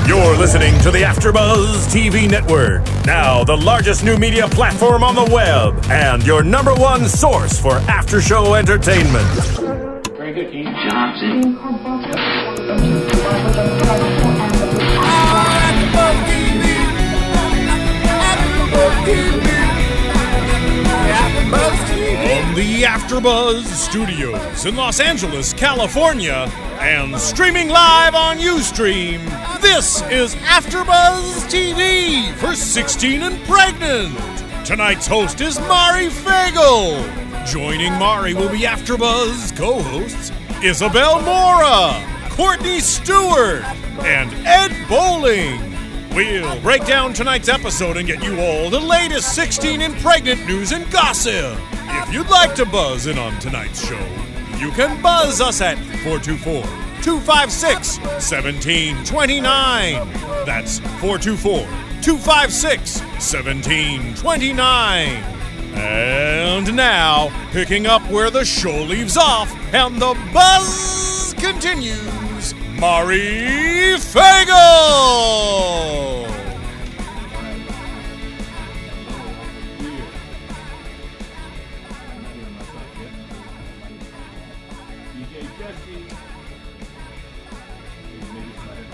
You're listening to the AFTERBUZZ TV network, now the largest new media platform on the web, and your #1 source for after-show entertainment. Very good, Keith. Johnson. From the AFTERBUZZ Studios in Los Angeles, California, and streaming live on Ustream, this is AFTERBUZZ TV for 16 and Pregnant. Tonight's host is Mari Fagel. Joining Mari will be AFTERBUZZ co-hosts Isabel Mora, Courtney Stewart, and Ed Bowling. We'll break down tonight's episode and get you all the latest 16 and Pregnant news and gossip. If you'd like to buzz in on tonight's show, you can buzz us at 424-256-1729. That's 424-256-1729. And now, picking up where the show leaves off and the buzz continues, Mari Fagel!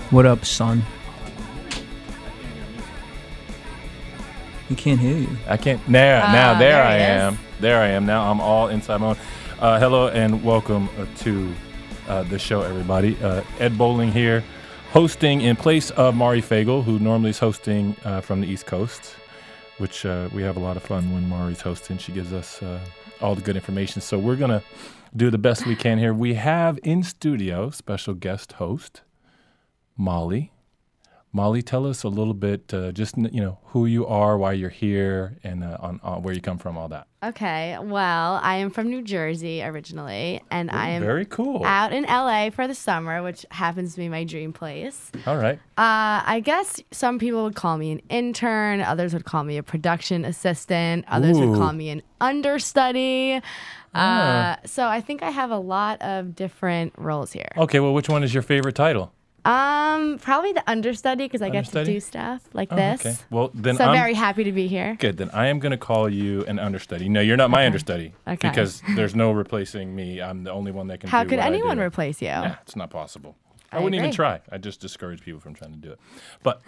What up, son? He can't hear you. I can't. Now there I am. Is. There I am. Now I'm all inside my own. Hello and welcome to the show, everybody. Ed Bowling here, hosting in place of Mari Fagel, who normally is hosting from the East Coast, which we have a lot of fun when Mari's hosting. She gives us all the good information. So we're going to do the best we can here. We have in studio special guest host, Molly. Molly, tell us a little bit, just who you are, why you're here, and on where you come from, all that. Okay, well, I am from New Jersey originally, and I am very cool. Out in LA for the summer, which happens to be my dream place. All right. I guess some people would call me an intern, others would call me a production assistant, others would call me an understudy. So I think I have a lot of different roles here. Okay, well, which one is your favorite title? Probably the understudy, because I get to do stuff like this. Okay. Well, then I'm very happy to be here. Good. Then I am going to call you an understudy. No, you're not my understudy. Okay. Because there's no replacing me. I'm the only one that can How do could what anyone I do. replace you? Yeah, it's not possible. I I wouldn't even agree. try. I just discourage people from trying to do it. But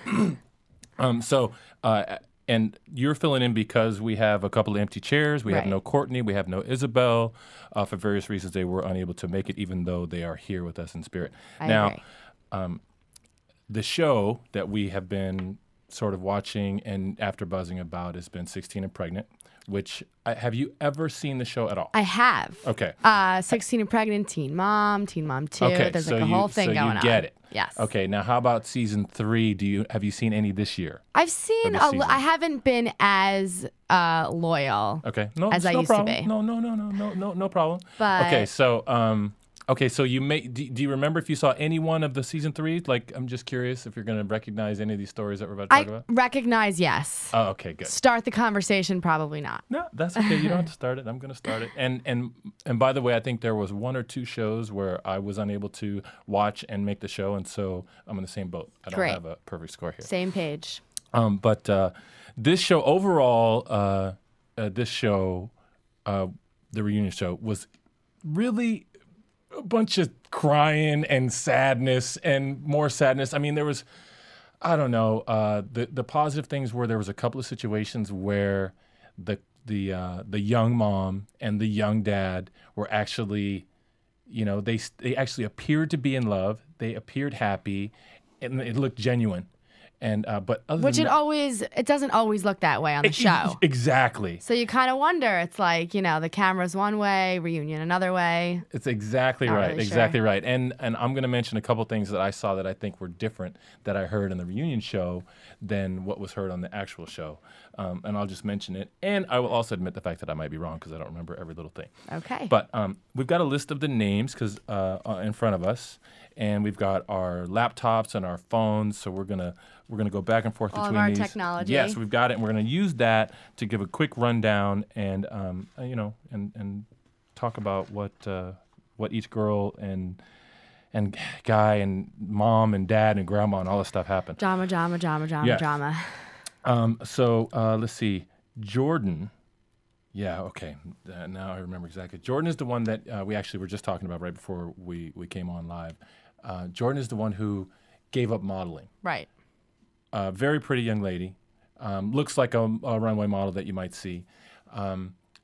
and you're filling in because we have a couple of empty chairs. We have Right. no Courtney. We have no Isabel. For various reasons, they were unable to make it, even though they are here with us in spirit. I now, agree. the show that we have been sort of watching and after buzzing about has been 16 and Pregnant, which have you ever seen the show at all? I have. Okay. 16 and Pregnant, Teen Mom 2. Okay, There's so like a whole thing going on. you get it. Yes. Okay, now how about season 3? Have you seen any this year? I've seen this season? I haven't been as loyal. Okay. No, As I no used to problem. be. No problem. But- okay, so so you do you remember if you saw any one of the season 3? Like, I'm just curious if you're going to recognize any of these stories that we're about to talk I about. recognize, yes. Oh, okay, good. Start the conversation, probably not. No, that's okay. You don't have to start it. I'm going to start it. And by the way, I think there was 1 or 2 shows where I was unable to watch and make the show, and so I'm in the same boat. I don't Great. have a perfect score here. Same page. But this show overall, the reunion show, was really a bunch of crying and sadness and more sadness. I mean, there was, I don't know, the positive things were there was a couple of situations where the young mom and the young dad were actually, they actually appeared to be in love. They appeared happy, and it looked genuine. And but other Which than it doesn't always look that way on the show. Exactly. So you kind of wonder. It's like, the camera's one way, reunion another way. It's exactly Not right. really Exactly sure. right. And I'm going to mention a couple things that I saw that I think were different that I heard in the reunion show than what was heard on the actual show. And I'll just mention it. And I will also admit the fact that I might be wrong because I don't remember every little thing. Okay. But we've got a list of the names in front of us, and we've got our laptops and our phones. So we're gonna go back and forth All of between our these. technology. Yes, we've got it, and we're gonna use that to give a quick rundown and and talk about what each girl and and Guy and Mom and Dad and Grandma and all this stuff happened. Drama. So let's see. Jordan. Yeah, okay. Now I remember exactly. Jordan is the one that we actually were just talking about right before we came on live. Jordan is the one who gave up modeling. Right. Very pretty young lady. Looks like a runway model that you might see.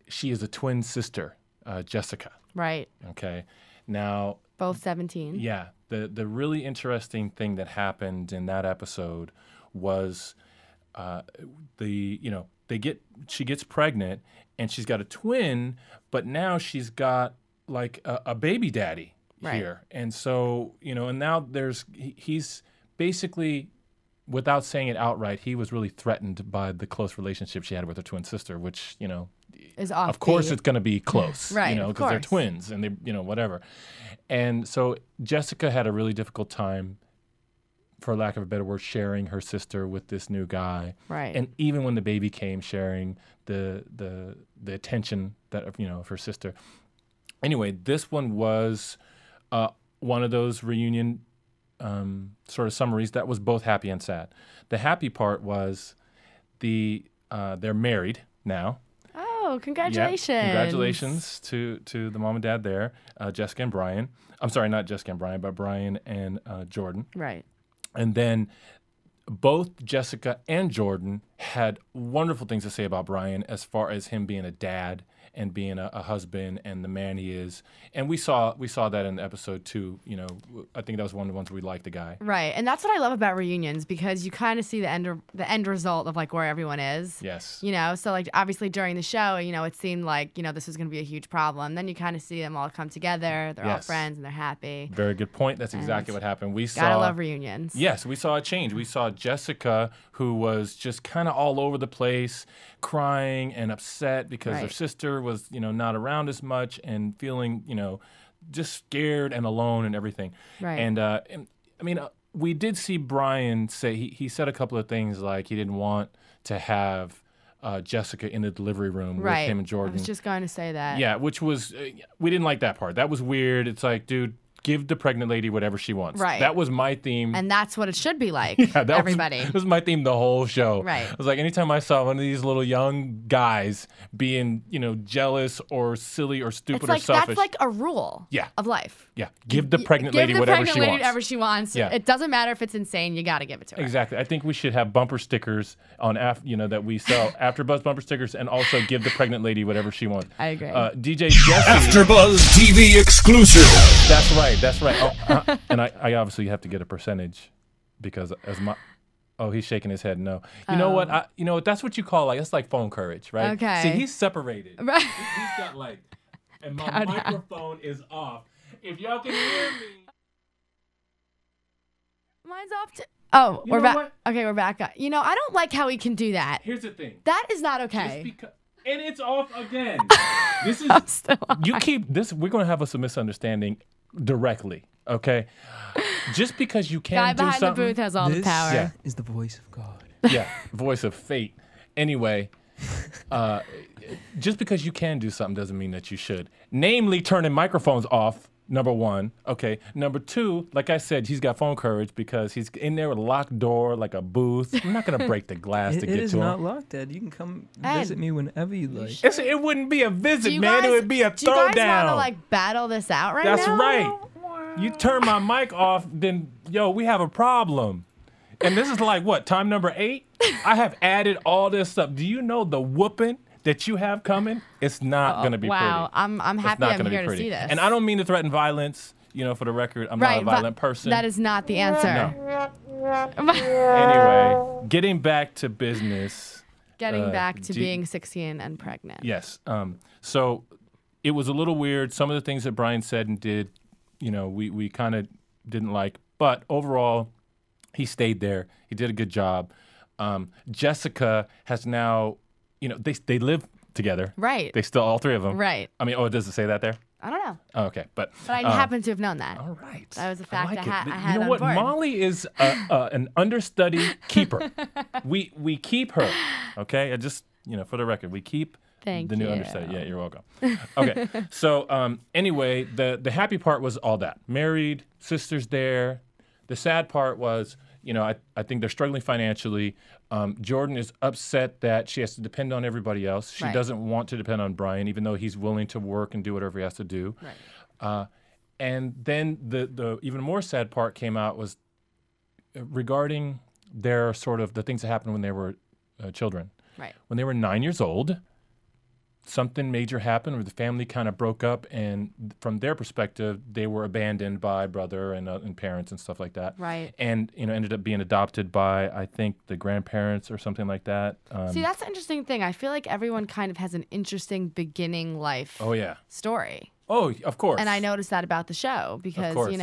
She is a twin sister, Jessica. Right. Okay. Now, both 17. Yeah. The really interesting thing that happened in that episode was she gets pregnant and she's got a twin, but now she's got like a baby daddy here. And so, and now he's basically, without saying it outright, he was really threatened by the close relationship she had with her twin sister, which, is off. Of course it's going to be close, right? Because they're twins and they, whatever. And so Jessica had a really difficult time, for lack of a better word, sharing her sister with this new guy. Right. And even when the baby came, sharing the attention that of her sister. Anyway, this one was one of those reunion sort of summaries that was both happy and sad. The happy part was they're married now. Oh, congratulations! Yep. Congratulations to the mom and dad there, Jessica and Brian. I'm sorry, not Jessica and Brian, but Brian and Jordan. Right. And then both Jessica and Jordan had wonderful things to say about Brian as far as him being a dad and being a husband and the man he is. And we saw that in the episode too. I think that was one of the ones where we liked the guy. Right. And that's what I love about reunions, because you kind of see the end result of like where everyone is. Yes. So like obviously during the show, it seemed like, this was going to be a huge problem. Then you kind of see them all come together. They're all friends and they're happy. Very good point. That's exactly what happened. Gotta love reunions. Yes, we saw a change. We saw Jessica, who was just kind of all over the place, crying and upset because her sister was, not around as much and feeling, just scared and alone and everything. Right. And I mean, we did see Brian say, he said a couple of things like he didn't want to have Jessica in the delivery room with him and Jordan. I was just going to say that. Yeah, which was, we didn't like that part. That was weird. It's like, dude, give the pregnant lady whatever she wants. Right. That was my theme. And that's what it should be like, everybody. That was my theme the whole show. Right. It was like anytime I saw one of these little young guys being, jealous or silly or stupid or selfish. That's like a rule of life. Yeah. Give the pregnant lady whatever she wants. Yeah. It doesn't matter if it's insane. You got to give it to her. Exactly. I think we should have bumper stickers on, that we sell, AfterBuzz bumper stickers, and also give the pregnant lady whatever she wants. I agree. DJ Jesse. AfterBuzz TV exclusive. That's right. That's right. And I obviously have to get a percentage because he's shaking his head no. You know what? That's what you call that's like phone courage, right? Okay. See, he's separated. Right. He's got and my microphone is off. If y'all can hear me. Mine's off too. Oh, we're back. What? Okay, we're back. I don't like how he can do that. Here's the thing. That is not okay. And it's off again. This is I'm still on. You keep this. We're gonna have a misunderstanding directly. Okay. Just because you can't do something. Guy behind the booth has all the power. This is the voice of God. Yeah, voice of fate. Anyway, just because you can do something doesn't mean that you should. Namely, turning microphones off. Number one. Okay. Number two, like I said, he's got phone courage because he's in there with a locked door, like a booth. I'm not gonna break the glass to get to him. It is not locked, Ed. You can come visit me whenever you like. It wouldn't be a visit, man. It would be a throwdown. Do you guys want to battle this out now? That's right. You turn my mic off, then we have a problem. And this is like what, time number 8? I have added all this stuff. Do you know the whooping that you have coming? It's not going to be pretty. Wow, I'm happy I'm here to see this. And I don't mean to threaten violence. For the record, I'm not a violent person. That is not the answer. No. Anyway, getting back to business. Getting back to being 16 and pregnant. Yes. So it was a little weird. Some of the things that Brian said and did, we kind of didn't like. But overall, he stayed there. He did a good job. Jessica has now, they live together. Right. They still, all three of them. Right. I mean, does it say that there? I don't know. Oh, okay, but I happen to have known that. All right. That was a fact I had You know on what? board. Molly is an understudy keeper. We keep her. Okay, I just for the record, we keep Thank the new you. understudy. Yeah, you're welcome. Okay. So anyway, the happy part was all that. Married, sisters there. The sad part was, I think they're struggling financially. Jordan is upset that she has to depend on everybody else. She doesn't want to depend on Brian, even though he's willing to work and do whatever he has to do. Right. And then the even more sad part came out was regarding their sort of the things that happened when they were children. Right. When they were 9 years old, something major happened where the family kind of broke up, and from their perspective, they were abandoned by brother and parents and stuff like that. Right. And ended up being adopted by, I think, the grandparents or something like that. See, that's an interesting thing. I feel like everyone kind of has an interesting beginning life story. Oh, of course. And I noticed that about the show because, course.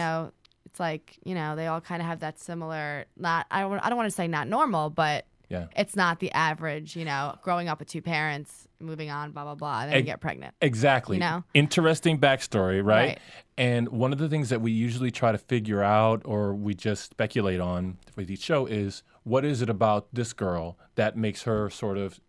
it's like, they all kind of have that similar, I don't want to say not normal, but it's not the average, growing up with two parents, moving on, blah, blah, blah, and then you get pregnant. Exactly. Interesting backstory, right? And one of the things that we usually try to figure out or we just speculate on with each show is what is it about this girl that makes her sort of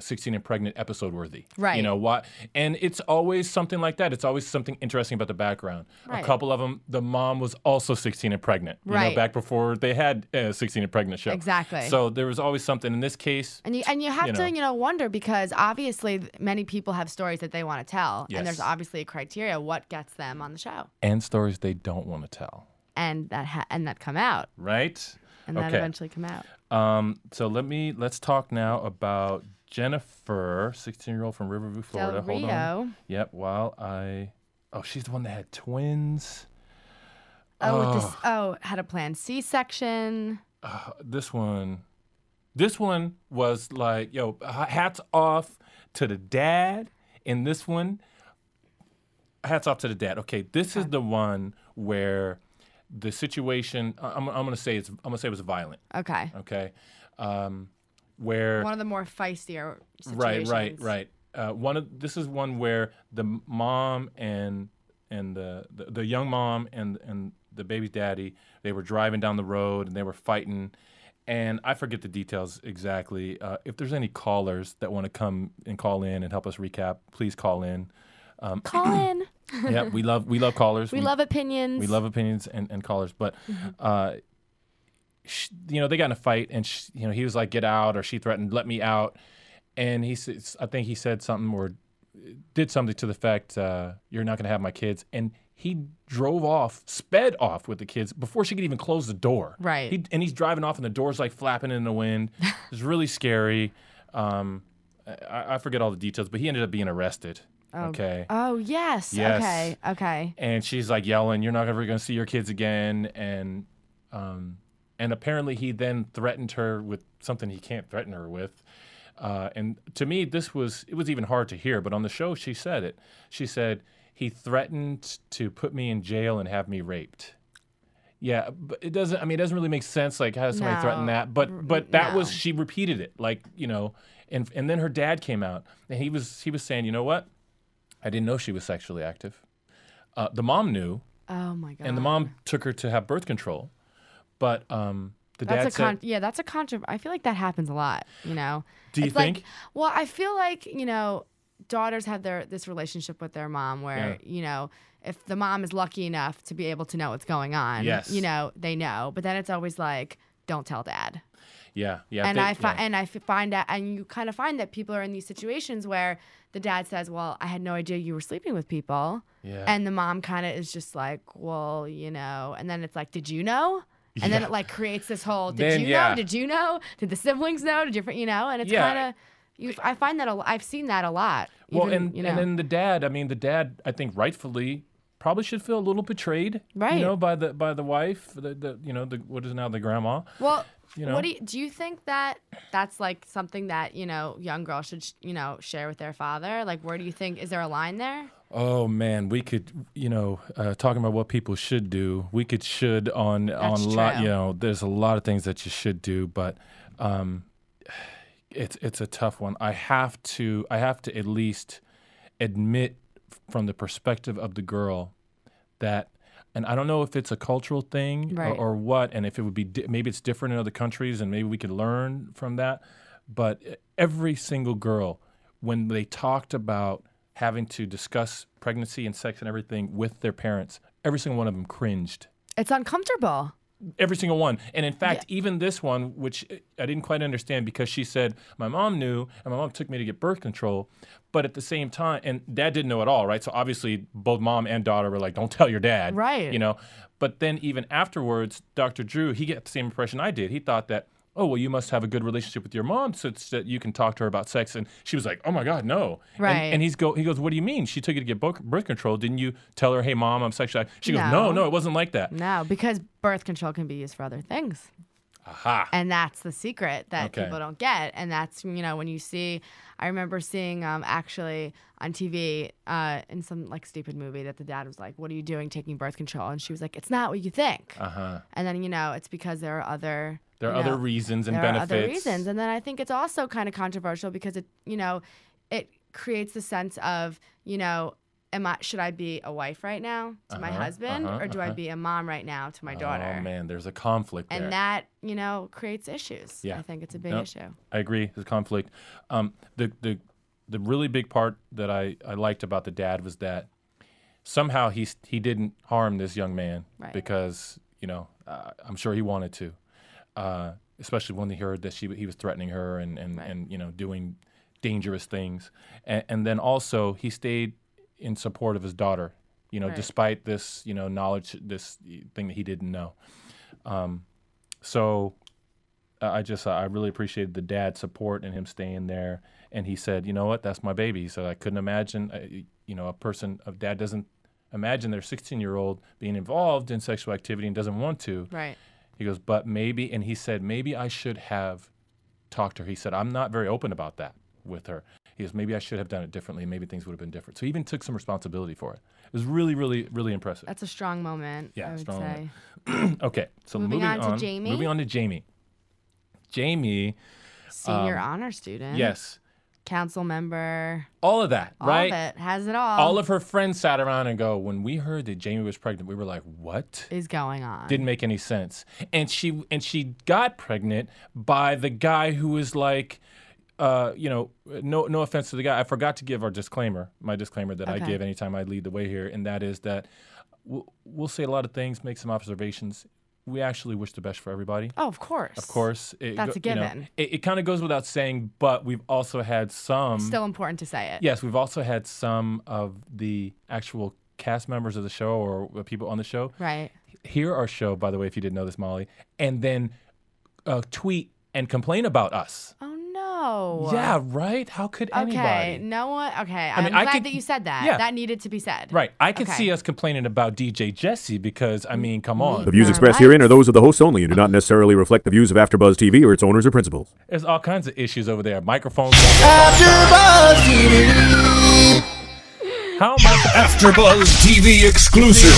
16 and pregnant episode worthy, right? Why? And it's always something like that. It's always something interesting about the background. Right. A couple of them, the mom was also 16 and pregnant, back before they had a 16 and pregnant show. Exactly. So there was always something in this case. And you have to wonder because obviously many people have stories that they want to tell, and there's obviously a criteria what gets them on the show, and stories they don't want to tell, and that come out, right? And that eventually come out. So let's talk now about Jennifer, 16-year-old from Riverview, Florida. Del Rio. Hold on. Yep. She's the one that had twins. Had a planned C-section. This one was like, hats off to the dad. In this one, hats off to the dad. Okay, this is the one where the situation, I'm gonna say it was violent. Okay. Okay. Where one of the more feistier situations. Right. This is one where the mom and the young mom and the baby's daddy, they were driving down the road and they were fighting. And I forget the details exactly. If there's any callers that want to come and call in and help us recap, please call in. Call in. Yeah, we love callers. We love opinions. We love opinions and callers. But, they got in a fight, and he was like, "Get out," or she threatened, "Let me out." And I think he said something or did something to the effect, "You're not going to have my kids." And he sped off with the kids before she could even close the door. Right. And he's driving off, and the door's like flapping in the wind. It's really scary. I forget all the details, but he ended up being arrested. Oh. Okay. Oh, yes. Okay. And she's like yelling, "You're not ever going to see your kids again." And apparently he then threatened her with something he can't threaten her with. And to me, it was even hard to hear. But on the show, she said it. She said, "He threatened to put me in jail and have me raped." Yeah, but it doesn't really make sense. Like, how does somebody threaten that? But that was, she repeated it. Like, and then her dad came out and he was saying, "You know what? I didn't know she was sexually active." The mom knew. Oh my God. And the mom took her to have birth control. But the dad said... that's a controversy. I feel like that happens a lot, Do you it's think? Like, well, I feel like, daughters have this relationship with their mom where, if the mom is lucky enough to be able to know what's going on, they know. But then it's always like, don't tell dad. Yeah. And I find out, and you kind of find that people are in these situations where the dad says, "Well, I had no idea you were sleeping with people." Yeah. And the mom kind of is just like, "Well, and then it's like, "Did you know?" And then it like creates this whole, "Did you know? Did you know? Did the siblings know? Did you?" And it's kind of, I find that I've seen that a lot. Well, and then the dad, I think rightfully probably should feel a little betrayed, right? By the wife, the what is now the grandma. Well, what do you think that's like something that young girls should share with their father? Like, where do you think, is there a line there? Oh man, we could talking about what people should do. We could on a lot. There's a lot of things that you should do, but it's a tough one. I have to at least admit from the perspective of the girl that, and I don't know if it's a cultural thing or what, and if it would be maybe it's different in other countries, and maybe we could learn from that. But every single girl when they talked about having to discuss pregnancy and sex and everything with their parents, every single one of them cringed. It's uncomfortable. Every single one. And in fact, even this one, which I didn't quite understand because she said, my mom knew and my mom took me to get birth control. But at the same time, and dad didn't know at all, right? So obviously both mom and daughter were like, don't tell your dad. Right. You know, but then even afterwards, Dr. Drew, he got the same impression I did. He thought that, oh, well, you must have a good relationship with your mom so that you can talk to her about sex. And she was like, oh, my God, no. Right. And he goes, what do you mean? She took you to get birth control. Didn't you tell her, hey, mom, I'm sexually active? She goes, no, it wasn't like that. No, because birth control can be used for other things. Aha. And that's the secret that people don't get. And that's, when you see, I remember seeing actually on TV in some like stupid movie that the dad was like, what are you doing taking birth control? And she was like, it's not what you think. Uh-huh. And then, it's because there are other... There are other reasons and benefits. There are other reasons. And then I think it's also kind of controversial because it creates the sense of, should I be a wife right now to my husband or do I be a mom right now to my daughter? Oh, man, there's a conflict there. And that, creates issues. Yeah. I think it's a big issue. I agree. There's conflict. The really big part that I liked about the dad was that somehow he didn't harm this young man because, I'm sure he wanted to. Especially when he heard that he was threatening her and doing dangerous things. And then also he stayed in support of his daughter, despite this, knowledge, this thing that he didn't know. So I really appreciated the dad's support and him staying there. And he said, you know what, that's my baby. He said, I couldn't imagine, a dad doesn't imagine their 16-year-old being involved in sexual activity and doesn't want to. Right. He goes, but maybe, and he said, maybe I should have talked to her. He said, I'm not very open about that with her. He goes, maybe I should have done it differently. Maybe things would have been different. So he even took some responsibility for it. It was really, really, really impressive. That's a strong moment, I would say. Moment. Okay, so moving on to Jamie. Moving on to Jamie. Jamie. Senior honor student. Yes. Council member. All of that, right? All of it. Has it all. All of her friends sat around and go, when we heard that Jamie was pregnant, we were like, what is going on? Didn't make any sense. And she got pregnant by the guy who was like, no offense to the guy. I forgot to give my disclaimer that I give anytime I lead the way here. And that is that we'll say a lot of things, make some observations. We actually wish the best for everybody. Oh, of course. Of course. That's a given. It kind of goes without saying, but we've also had some... Still important to say it. Yes, we've also had some of the actual cast members of the show or people on the show hear our show, by the way, if you didn't know this, Molly, and then tweet and complain about us. Oh, no. Yeah, right? How could anybody? Okay, no one. Okay, I'm glad that you said that. Yeah. That needed to be said. Right. I could see us complaining about DJ Jesse because, come on. The views expressed herein are those of the hosts only and do not necessarily reflect the views of AfterBuzz TV or its owners or principals. There's all kinds of issues over there. Microphones. AfterBuzz TV. How am I? AfterBuzz TV exclusive.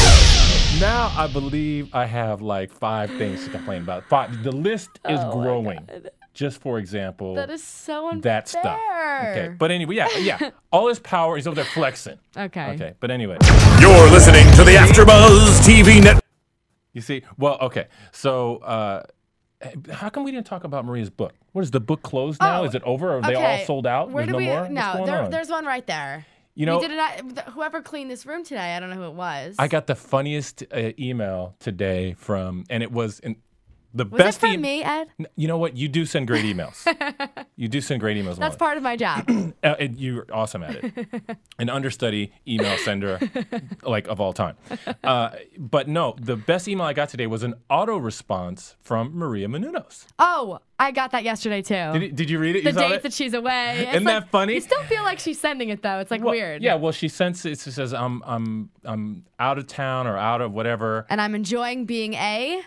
Now I believe I have like 5 things to complain about. 5. The list is growing. Just for example, that is so unfair. That stuff. Okay, but anyway, yeah. All his power, he's over there flexing. Okay, but anyway. You're listening to the AfterBuzz TV Network. You see, well, okay. So, how come we didn't talk about Maria's book? What is the book closed now? Is it over? Or are they all sold out? Where There's no more? No, there's one right there. Whoever cleaned this room today, I don't know who it was. I got the funniest email today and it was the was best. Was it from me, Ed? You know what? You do send great emails. You do send great emails. That's part of my job. You're awesome at it. An understudy email sender, like of all time. But no, the best email I got today was an auto response from Maria Menounos. Oh, I got that yesterday too. Did you read it? The dates that she's away. Isn't that funny? You still feel like she's sending it though. It's like weird. Yeah. Well, she sends it. She says, "I'm out of town or out of whatever." And I'm enjoying being a.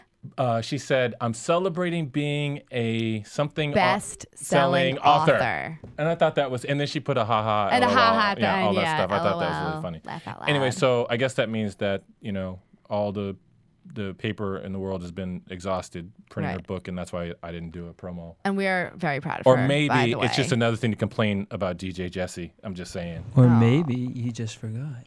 She said, I'm celebrating being a something best-selling author. And I thought that was, and then she put a ha-ha. And a ha-ha at the end, all that stuff. I LOL. thought that was really funny. Laugh out loud. Anyway, so I guess that means that, all the paper in the world has been exhausted printing her book, and that's why I didn't do a promo. And we are very proud of her, Or maybe by the way. it's just another thing to complain about DJ Jesse. I'm just saying. Or maybe you just forgot.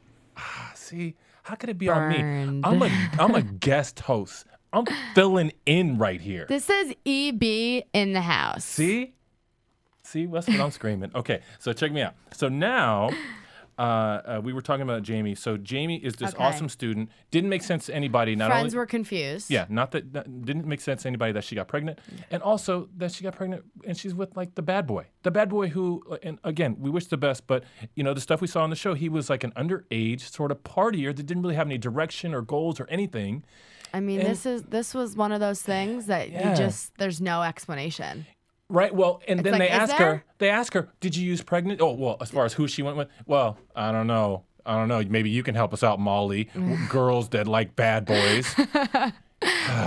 See, how could it be on me? I'm a guest host. I'm filling in right here. This is EB in the house. See? See, that's what I'm screaming. Okay, so check me out. So now, we were talking about Jamie. So Jamie is this awesome student. Didn't make sense to anybody. Friends were confused. Yeah, that didn't make sense to anybody that she got pregnant, and also that she got pregnant and she's with like the bad boy who, and again, we wish the best, but you know the stuff we saw on the show, he was like an underage sort of partier that didn't really have any direction or goals or anything. I mean, this was one of those things that there's no explanation. Right. Well, and It's then like, they ask her, did you use pregnant? Oh, well, as far as who she went with, well, I don't know. Maybe you can help us out, Molly. Girls that like bad boys.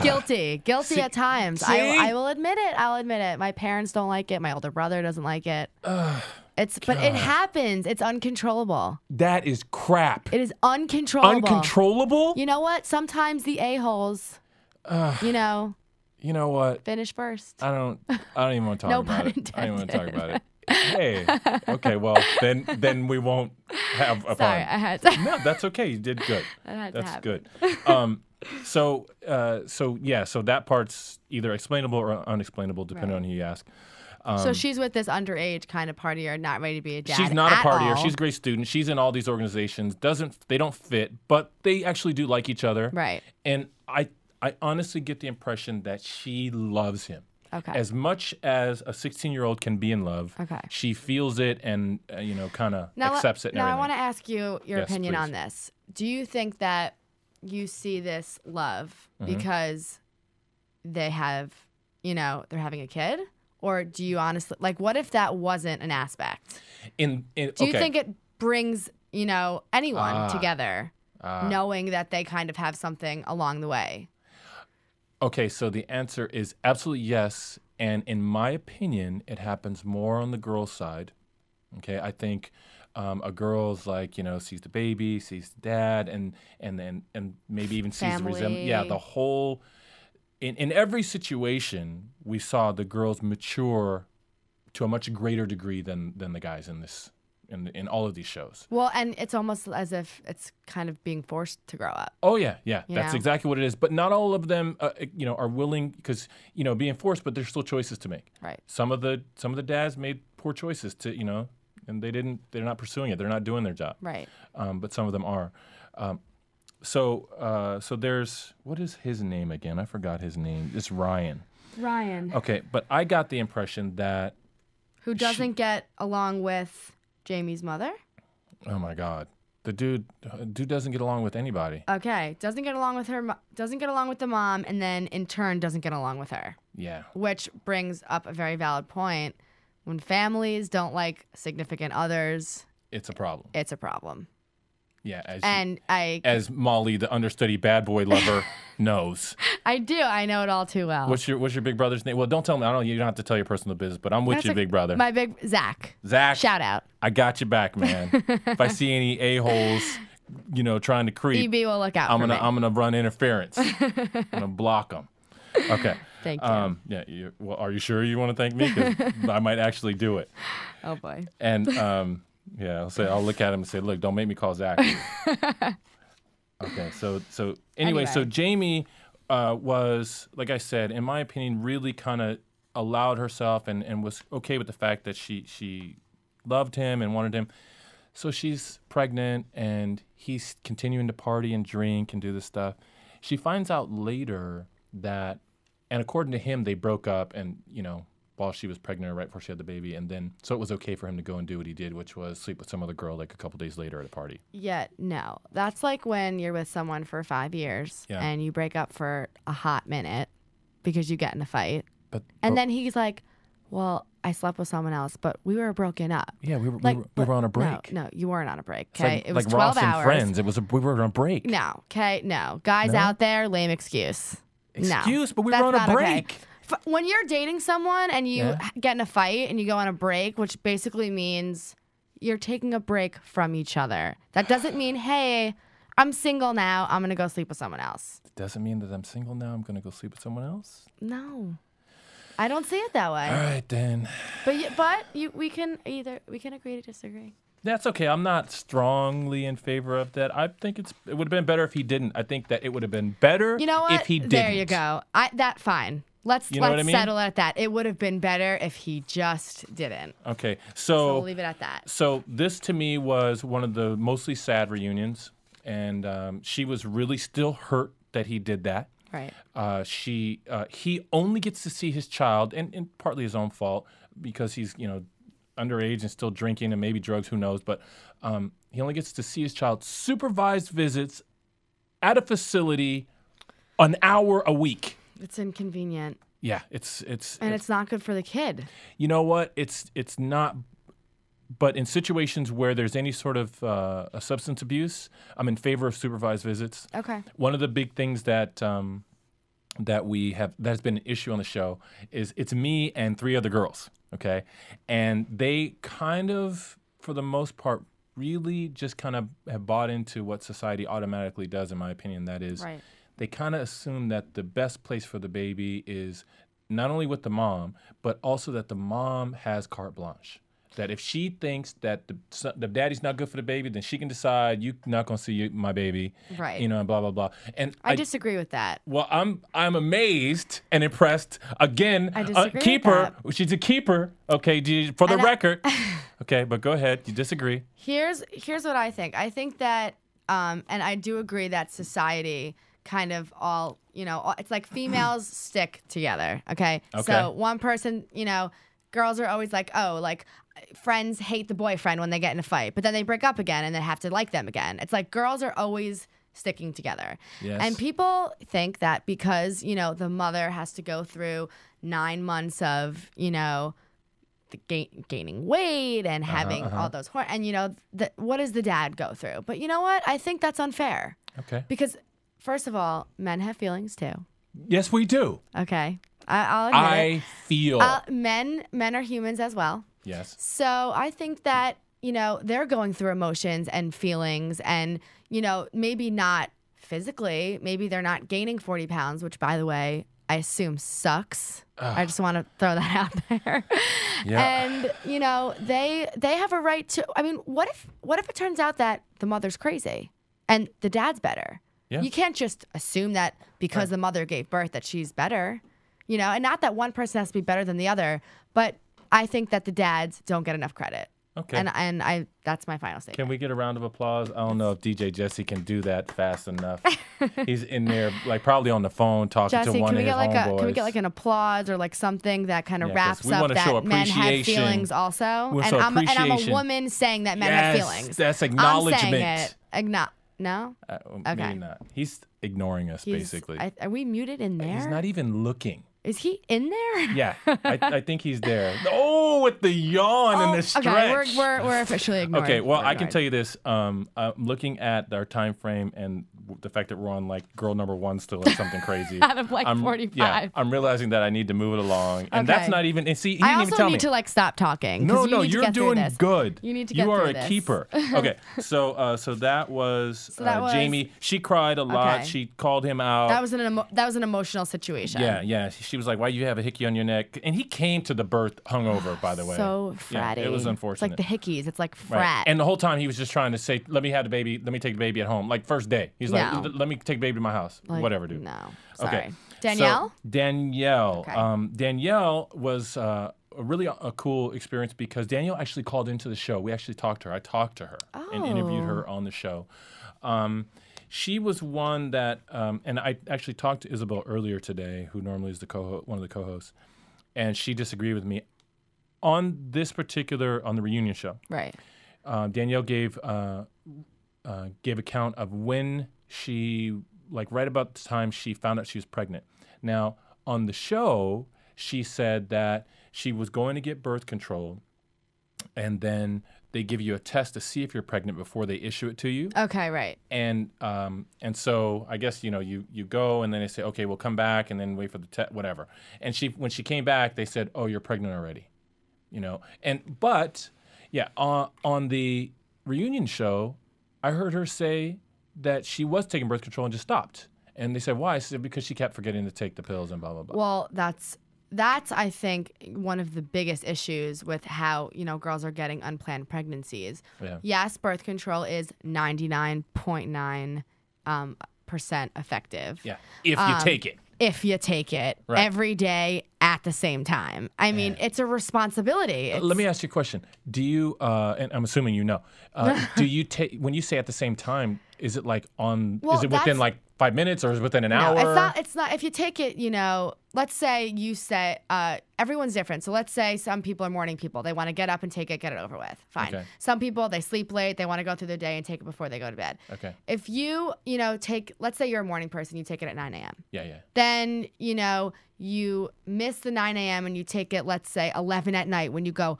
Guilty at times. I will admit it. I'll admit it. My parents don't like it. My older brother doesn't like it. But it happens. It's uncontrollable. That is crap. It is uncontrollable. Uncontrollable? You know what? Sometimes the a-holes, You know what? finish first. I don't even want to talk about it. I don't even want to talk about it. Hey. Okay, well, then we won't have a Sorry, fun. I had to. No, that's okay. You did good. That's good. So that part's either explainable or unexplainable, depending on who you ask. So she's with this underage kind of partier, not ready to be a dad. She's not a partier. all. She's a great student. She's in all these organizations. They don't fit, but they actually do like each other. Right. And I honestly get the impression that she loves him. Okay. As much as a 16-year-old can be in love, she feels it and kind of accepts it. And now I everything. want to ask you your opinion please. on this. Do you think that you see this love because they have, they're having a kid? Or do you honestly, what if that wasn't an aspect? Do you think it brings, anyone together knowing that they kind of have something along the way? Okay, so the answer is absolutely yes. And in my opinion, it happens more on the girl's side. Okay, I think a girl's sees the baby, sees the dad, and maybe even sees the resemblance. Yeah, the whole. In every situation, we saw the girls mature to a much greater degree than the guys in all of these shows. Well, and it's almost as if it's kind of being forced to grow up. Oh yeah, that's exactly what it is. But not all of them, are willing because being forced, but there's still choices to make. Right. Some of the dads made poor choices to and they're not pursuing it. They're not doing their job. Right. But some of them are. So there's, what is his name again? I forgot his name. It's Ryan. Ryan. Okay, but I got the impression that who doesn't get along with Jamie's mother? Oh my God, the dude doesn't get along with anybody. Okay, doesn't get along with her. Doesn't get along with the mom, and then in turn doesn't get along with her. Yeah. Which brings up a very valid point. When families don't like significant others, it's a problem. It's a problem. Yeah, as Molly, the understudy bad boy lover, knows. I do. I know it all too well. What's your big brother's name? Well, don't tell me. I don't. You don't have to tell your personal business, but I'm with you, big brother. My big Zach. Zach. Shout out. I got your back, man. If I see any a-holes, trying to creep, EB will look out. I'm gonna run interference. I'm gonna block them. Okay. Thank you. Yeah. Well, are you sure you want to thank me? Because I might actually do it. Oh boy. And yeah, I'll look at him and say, look, don't make me call Zach. Okay, so anyway, so Jamie was, like I said, in my opinion, really kind of allowed herself and was okay with the fact that she loved him and wanted him. So she's pregnant and he's continuing to party and drink and do this stuff. She finds out later that, and according to him, they broke up and, while she was pregnant or right before she had the baby. And then, so it was okay for him to go and do what he did, which was sleep with some other girl like a couple days later at a party. Yeah, no. That's like when you're with someone for 5 years and you break up for a hot minute because you get in a fight. And then he's like, well, I slept with someone else, but we were broken up. Yeah, we were on a break. No, you weren't on a break, okay? Like, it was 12 Ross hours. And Friends. We were on a break. No, okay? No. Guys out there, lame excuse. Excuse? No, but we were on a break. Okay. When you're dating someone and you get in a fight and you go on a break, which basically means you're taking a break from each other. That doesn't mean, hey, I'm single now, I'm going to go sleep with someone else. It doesn't mean that I'm single now, I'm going to go sleep with someone else? No. I don't see it that way. All right, then. But we can agree to disagree. That's okay. I'm not strongly in favor of that. I think it would have been better if he didn't. I think that it would have been better if he didn't. There you go. Fine. Let's know what I mean? settle at that. It would have been better if he just didn't. Okay, So we'll leave it at that. So this to me was one of the mostly sad reunions, and she was really still hurt that he did that. Right. He only gets to see his child, and partly his own fault because he's underage and still drinking and maybe drugs, who knows? But he only gets to see his child supervised visits at a facility an hour a week. It's inconvenient. Yeah, it's not good for the kid. You know what? It's not. But in situations where there's any sort of a substance abuse, I'm in favor of supervised visits. Okay. One of the big things that we have that's been an issue on the show is it's me and 3 other girls. Okay, and they kind of, for the most part, really just kind of have bought into what society automatically does, in my opinion. That is, right. They kind of assume that the best place for the baby is not only with the mom, but also that the mom has carte blanche. That if she thinks that the daddy's not good for the baby, then she can decide you're not going to see my baby, right? And blah blah blah. And I disagree with that. Well, I'm amazed and impressed. Again, I disagree keeper. with She's a keeper. Okay, for the record. Okay, but go ahead. You disagree? Here's what I think. I think that, and I do agree that society kind of all, it's like females stick together. Okay. So one person, girls are always like, oh, like friends hate the boyfriend when they get in a fight, but then they break up again and they have to like them again. It's like girls are always sticking together. Yes. And people think that because, the mother has to go through 9 months of, gaining weight and having all those and what does the dad go through? But you know what? I think that's unfair. Okay. Because first of all, men have feelings too. Yes, we do. Okay. I'll admit I feel men are humans as well. Yes. So I think that, they're going through emotions and feelings and, maybe not physically, maybe they're not gaining 40 pounds, which by the way, I assume sucks. I just want to throw that out there. Yeah. And, they have a right to, what if it turns out that the mother's crazy and the dad's better? Yeah. You can't just assume that because the mother gave birth that she's better, and not that one person has to be better than the other, but I think that the dads don't get enough credit. Okay. And I that's my final statement. Can we get a round of applause? I don't know if DJ Jesse can do that fast enough. He's in there, probably on the phone talking Jesse, to one of his homeboys. can we get an applause or something that kind of wraps we up wanna show that men have appreciation. feelings also? And I'm a woman saying that men have feelings. That's acknowledgement. I'm saying it. No? Okay. Maybe not. He's ignoring us, basically. Are we muted in there? He's not even looking. Is he in there? Yeah, I think he's there. Oh, with the yawn and the stretch. Okay, we're officially ignoring. Okay, well, I can tell you this. I'm looking at our time frame and the fact that we're on girl number 1 still or something crazy. Out of 45. Yeah, I'm realizing that I need to move it along. And that's not even, and see, he didn't even tell me. I also need to stop talking. No, you're doing good. You need to get through this. You are a keeper. Okay, so that was Jamie. She cried a lot. Okay. She called him out. That was an emotional situation. Yeah. She was like, "Why do you have a hickey on your neck?" And he came to the birth hungover, by the way. So fratty. Yeah, it was unfortunate. It's like the hickeys. It's like frat. Right. And the whole time he was just trying to say, "Let me have the baby. Let me take the baby at home." Like first day, he's like, "Let me take the baby to my house." Whatever, dude. No. Sorry. Okay. Danielle. So, Danielle. Okay. Danielle was a cool experience because Danielle actually called into the show. We actually talked to her. I talked to her and interviewed her on the show. She was one that, and I actually talked to Isabel earlier today, who normally is one of the co-hosts, and she disagreed with me on this particular, on the reunion show. Right. Danielle gave account of when she, right about the time she found out she was pregnant. Now, on the show, she said that she was going to get birth control, and then they give you a test to see if you're pregnant before they issue it to you. Okay, right. And so I guess you go and then they say, okay, we'll come back and then wait for the test, whatever. And when she came back, they said, oh, you're pregnant already, But on the reunion show, I heard her say that she was taking birth control and just stopped. And they said, why? She said, because she kept forgetting to take the pills and blah blah blah. Well, that's I think one of the biggest issues with how girls are getting unplanned pregnancies. Yeah. Yes, birth control is 99.9% effective. Yeah, if you take it. if you take it every day at the same time. I mean, it's a responsibility. Let me ask you a question. Do you, and I'm assuming you know, do you take, when you say at the same time, is it like is it within like 5 minutes or is it within an hour? It's not. If you take it, let's say you say, everyone's different. So let's say some people are morning people. They want to get up and take it, get it over with. Fine. Okay. Some people, they sleep late. They want to go through their day and take it before they go to bed. Okay. If you, let's say you're a morning person, you take it at 9 a.m. Yeah. Then, you miss the 9 a.m. and you take it, let's say 11 at night when you go,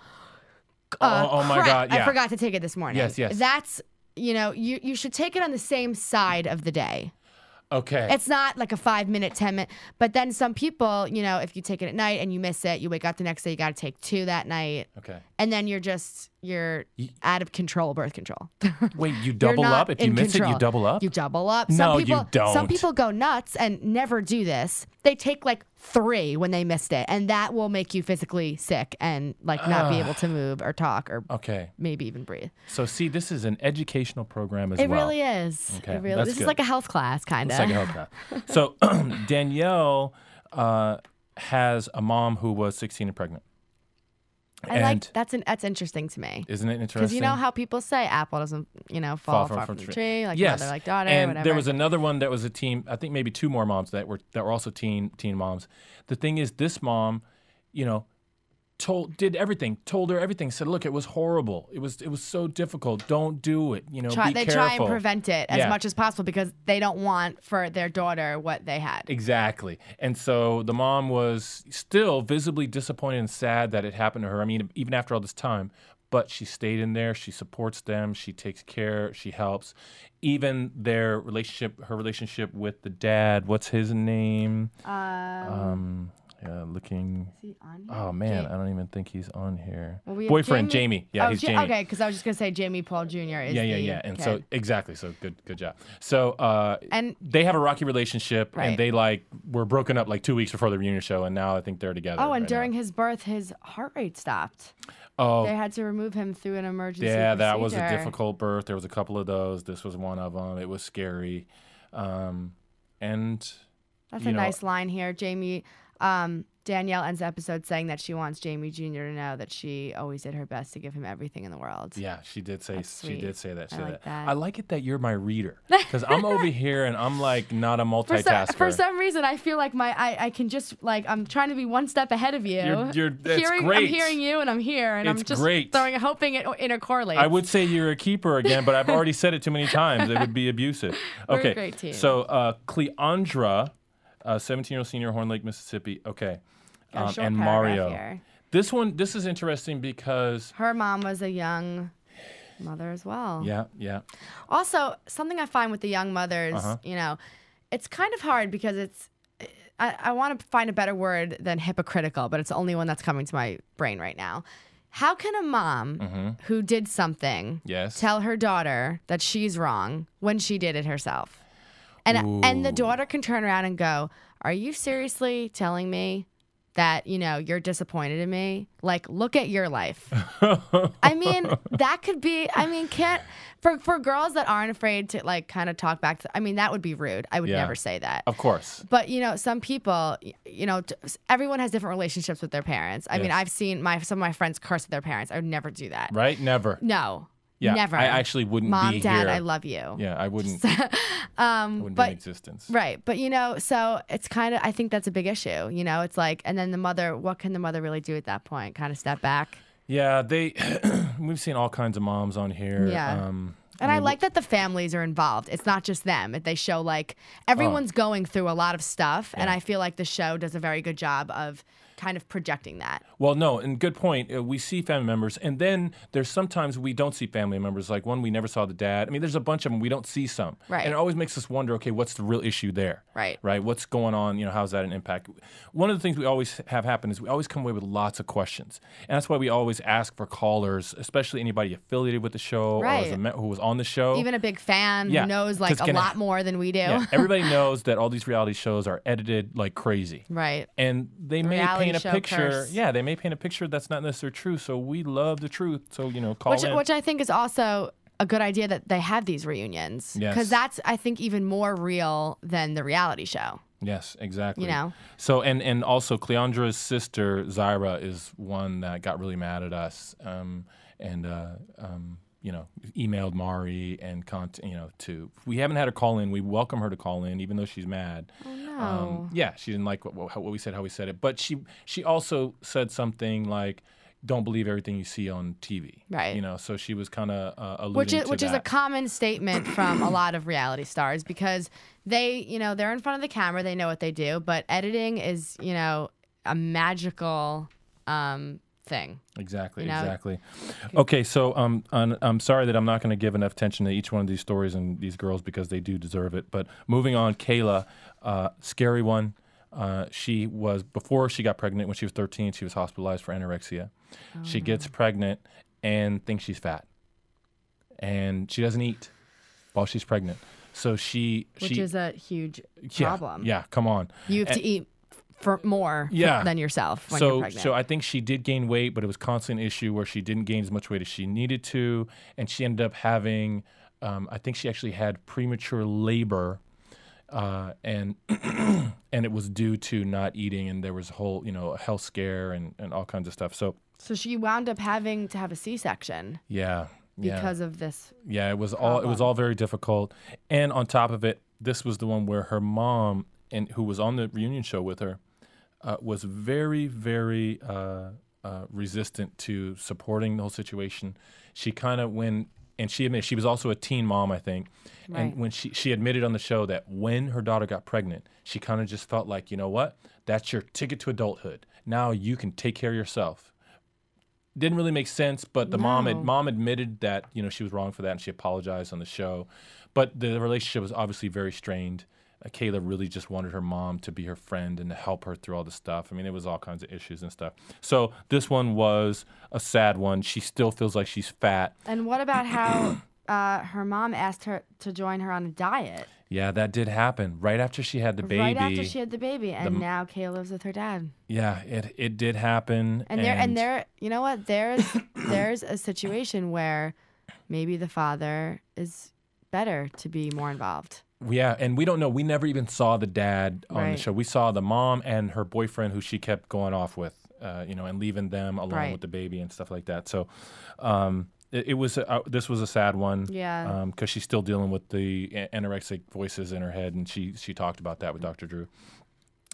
oh my God, yeah. I forgot to take it this morning. Yes. That's, you should take it on the same side of the day. Okay. It's not like a 5 minute, 10 minute. But then some people, if you take it at night and you miss it, you wake up the next day, you got to take 2 that night. Okay. And then you're out of control, birth control. Wait, you double up? If you miss it, you double up? You double up. You don't. Some people go nuts and never do this. They take like 3 when they missed it. And that will make you physically sick and like not be able to move or talk or maybe even breathe. So see, this is an educational program as well. It really is. Okay. This is like a health class, kind of. It's like a health class. So Danielle has a mom who was 16 and pregnant. That's interesting to me. Isn't it interesting? Because you know how people say apple doesn't, fall far from the tree, like mother, like daughter, and whatever. there was another one that was a teen. I think maybe 2 more moms that were also teen moms. The thing is, this mom, told her everything, said, look, it was horrible. It was so difficult. Don't do it. Be careful. They try and prevent it as much as possible because they don't want for their daughter what they had. Exactly. And so the mom was still visibly disappointed and sad that it happened to her. I mean, even after all this time, but she stayed in there. She supports them. She takes care. She helps. Even her relationship with the dad, what's his name? Looking. Is he on here? Oh man, I don't even think he's on here. Well, Boyfriend Jamie. Yeah, he's Jamie. Okay, because I was just gonna say Jamie Paul Jr. is Yeah. And so exactly. So good job. So and they have a rocky relationship, and they were broken up like 2 weeks before the reunion show, and now I think they're together. Oh, and during his birth, his heart rate stopped. Oh, they had to remove him through an emergency. Yeah, procedure. that was a difficult birth. There was a couple of those. This was one of them. It was scary, and that's a nice line here, Jamie. Danielle ends the episode saying that she wants Jamie Jr. to know that she always did her best to give him everything in the world. Yeah, she did say that. I like that. I like it that you're my reader, because I'm over here and I'm like not a multitasker. For some reason, I feel like I can just I'm trying to be one step ahead of you. That's great. I'm hearing you and I'm here and I'm just hoping it intercorrelates. I would say you're a keeper again, but I've already said it too many times. It would be abusive. We're Okay, a great team. So Cleandra, 17-year-old senior, Horn Lake, Mississippi. Okay. And Mario. Here. This is interesting because her mom was a young mother as well. Yeah. Also, something I find with the young mothers, it's kind of hard because I want to find a better word than hypocritical, but it's the only one that's coming to my brain right now. How can a mom who did something tell her daughter that she's wrong when she did it herself? And the daughter can turn around and go, "Are you seriously telling me that, you're disappointed in me? Like, look at your life." I mean, that could be, for girls that aren't afraid to kind of talk back to, that would be rude. I would never say that. Of course. But, some people, everyone has different relationships with their parents. I mean, I've seen some of my friends curse at their parents. I would never do that. Right? Never. No. Yeah, never. I actually wouldn't Mom, be Dad, here. I love you. Yeah, I wouldn't. Wouldn't be in existence. Right, but so it's kind of, I think that's a big issue. It's like, and then the mother, what can the mother really do at that point? Kind of step back. Yeah, we've seen all kinds of moms on here. Yeah. And I like that the families are involved. It's not just them. They show everyone's going through a lot of stuff, and I feel like the show does a very good job of kind of projecting that. Well, no, and good point. We see family members, and then there's sometimes we don't see family members. Like one, we never saw the dad. There's a bunch of them. We don't see some. Right. And it always makes us wonder, okay, what's the real issue there? Right. Right? What's going on? How's that an impact? One of the things we always have happen is we always come away with lots of questions. And that's why we always ask for callers, especially anybody affiliated with the show or who was on the show. Even a big fan who knows a lot more than we do. Yeah, everybody knows that all these reality shows are edited like crazy. Right. And they may paint a picture. Curse. Yeah, they may paint a picture that's not necessarily true. So we love the truth. So, call in. Which I think is also a good idea that they have these reunions. Yes. Because that's, I think, even more real than the reality show. Yes, exactly. You know? So, and also Cleondra's sister, Zyra, is one that got really mad at us you know, emailed Mari and, we haven't had her call in. We welcome her to call in, even though she's mad. Oh, no. Yeah, she didn't like what we said, how we said it. But she also said something like, don't believe everything you see on TV. Right. You know, so she was kind of alluding to that. Which is a common statement from a lot of reality stars because they, you know, they're in front of the camera, they know what they do, but editing is, you know, a magical thing. Exactly, you know? exactly. Okay, so I'm sorry that I'm not going to give enough attention to each one of these stories and these girls because they do deserve it. But moving on, Kayla, scary one. She was, before she got pregnant, when she was 13, she was hospitalized for anorexia. She gets pregnant and thinks she's fat. And she doesn't eat while she's pregnant. So which is a huge problem. Yeah, come on. You have to eat for more than yourself when you're pregnant. So I think she did gain weight, but it was a constant issue where she didn't gain as much weight as she needed to. And she ended up having, I think she actually had premature labor. And it was due to not eating, and there was a whole, you know, a health scare and all kinds of stuff. So she wound up having to have a C-section. Yeah. Because of this. Yeah, it was all very difficult. And on top of it, this was the one where her mom, and who was on the reunion show with her, was very, very resistant to supporting the whole situation. She kind of and she admitted, she was also a teen mom, I think. Right. And when she admitted on the show that when her daughter got pregnant, she kind of just felt like, you know what? That's your ticket to adulthood. Now you can take care of yourself. Didn't really make sense, but the mom admitted that, you know, she was wrong for that, and she apologized on the show. But the relationship was obviously very strained. Kayla really just wanted her mom to be her friend and to help her through all this stuff. I mean, it was all kinds of issues and stuff. So this one was a sad one. She still feels like she's fat. And what about how her mom asked her to join her on a diet? Yeah, that did happen right after she had the baby. Right after she had the baby, and now Kayla lives with her dad. Yeah, it did happen. And there, you know what? There's a situation where maybe the father is better to be more involved. Yeah, and we don't know. We never even saw the dad on the show. We saw the mom and her boyfriend, who she kept going off with, you know, and leaving them alone with the baby and stuff like that. So, this was a sad one. Yeah. Because she's still dealing with the anorexic voices in her head, and she talked about that with Dr. Drew.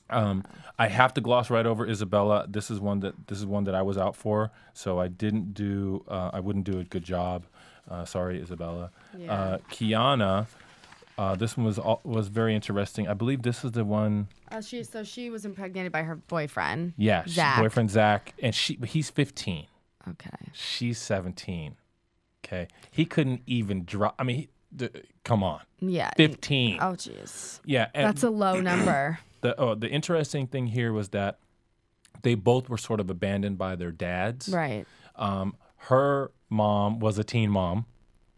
I have to gloss right over Isabella. This is one that I was out for, so I wouldn't do a good job. Sorry, Isabella. Yeah. Kiana. This one was very interesting. I believe this is the one. She was impregnated by her boyfriend. Yeah, Zach. Boyfriend Zach, and he's 15. Okay. She's 17. Okay, he couldn't even drop. I mean, come on. Yeah. 15. Oh, jeez. Yeah, that's a low number. The interesting thing here was that they both were sort of abandoned by their dads. Right. Her mom was a teen mom.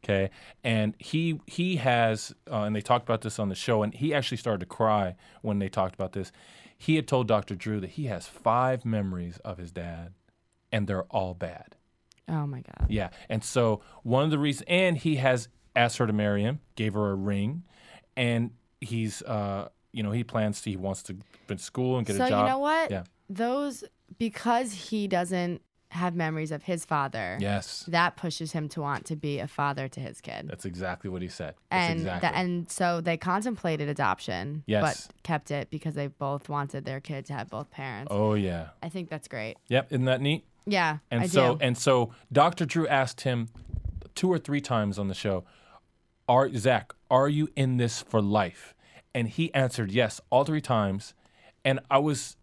Okay, and he has, and they talked about this on the show, and he actually started to cry when they talked about this. He had told Dr. Drew that he has 5 memories of his dad, and they're all bad. Oh my God. Yeah, and so one of the reasons, and he has asked her to marry him, gave her a ring, and he wants to go to school and get a job. So you know what? Yeah. Because he doesn't have memories of his father. Yes. That pushes him to want to be a father to his kid. That's exactly what he said. And so they contemplated adoption, but kept it because they both wanted their kid to have both parents. Oh yeah. I think that's great. Yep, isn't that neat? Yeah, I do. And so Dr. Drew asked him 2 or 3 times on the show, Zach, are you in this for life? And he answered yes all 3 times. And I was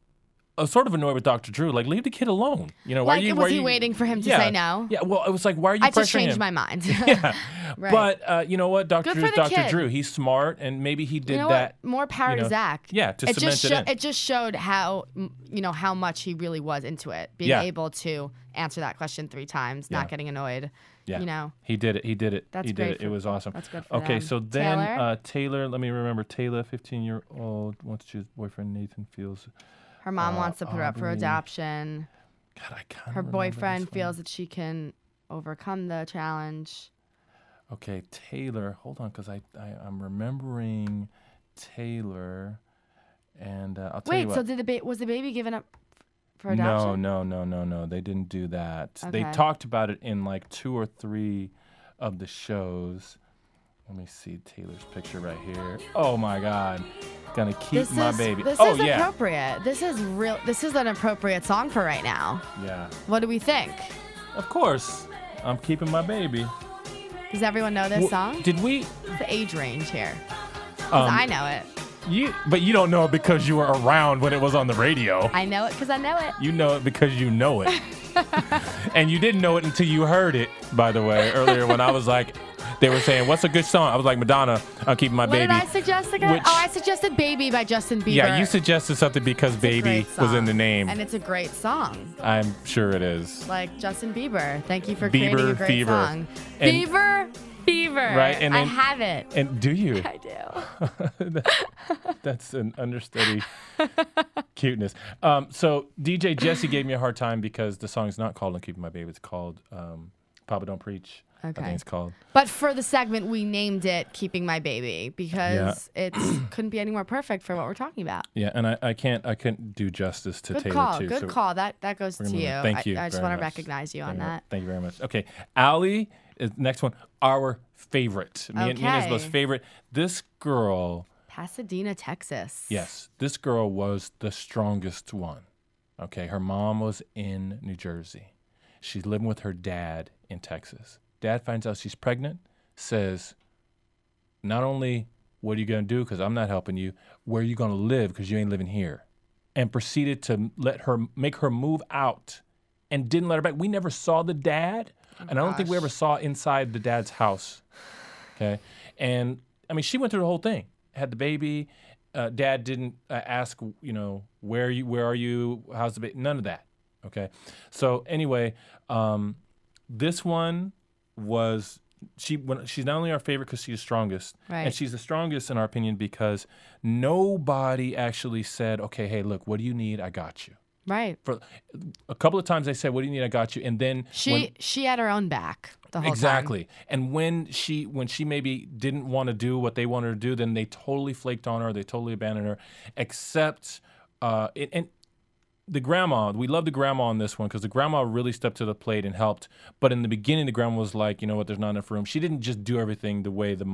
sort of annoyed with Dr. Drew. Like, leave the kid alone. You know, was he waiting for him to say no? Yeah, well, it was like, why are you pressuring him? I just changed my mind. Yeah. Right. But you know what? Dr. Drew's Dr. Drew. He's smart, and maybe he did that. More power to Zach. Yeah, to cement it in. It just showed how much he really was into it. Being able to answer that question 3 times, not getting annoyed. Yeah. You know. He did it. That's great. It was awesome. That's good for Okay, them. so then Taylor, let me remember. Taylor, 15-year-old, wants to choose boyfriend. Nathan feels... Her mom wants to put her up for adoption. God, I kind of Her boyfriend feels that she can overcome the challenge. Okay, Taylor. Hold on, because I'm remembering Taylor, And I'll tell you what. Wait, so was the baby given up for adoption? No. They didn't do that. Okay. They talked about it in like 2 or 3 of the shows. Let me see Taylor's picture right here. Oh my God. Gonna keep my baby. This is appropriate. This is real. This is an appropriate song for right now. Yeah. What do we think? Of course. I'm keeping my baby. Does everyone know this song? Did we? The age range here. 'Cause I know it. But you don't know it because you were around when it was on the radio. I know it because I know it. You know it because you know it. And you didn't know it until you heard it, by the way, earlier when I was like, they were saying, what's a good song? I was like, Madonna, I'm keeping my baby. What did I suggest again? I suggested Baby by Justin Bieber. Yeah, you suggested something because Baby was in the name. And it's a great song. I'm sure it is. Like Justin Bieber. Thank you for Bieber creating a great Fever. song. Bieber Fever. Right, and then, I have it. And do you? I do. That's an understudy cuteness. So DJ Jesse gave me a hard time because the song's not called I'm Keeping My Baby. It's called Papa Don't Preach. Okay. I think it's called. But for the segment, we named it Keeping My Baby because it couldn't be any more perfect for what we're talking about. Yeah, and I couldn't do justice to Taylor too. Good call. That goes to you. Thank you. I just want to recognize you on that. Thank you very much. Okay, Allie is next one. Our favorite. Me and Isabel's favorite. This girl. Pasadena, Texas. Yes, this girl was the strongest one. Okay, her mom was in New Jersey. She's living with her dad in Texas. Dad finds out she's pregnant, says, not only what are you going to do because I'm not helping you, where are you going to live because you ain't living here? And proceeded to make her move out and didn't let her back. We never saw the dad, and I don't think we ever saw inside the dad's house. Okay? And, I mean, she went through the whole thing. Had the baby. Dad didn't ask, where are you? How's the baby? None of that. Okay? So, anyway, this one was she's not only our favorite because she's the strongest, and she's the strongest in our opinion because nobody actually said, okay, hey, look, what do you need? I got you. Right. For a couple of times they said, what do you need? I got you. And then she had her own back the whole exactly. time. And when she maybe didn't want to do what they wanted her to do, then they totally flaked on her. They totally abandoned her, except and the grandma, we love the grandma on this one because the grandma really stepped to the plate and helped. But in the beginning, the grandma was like, you know what, there's not enough room. She didn't just do everything the way the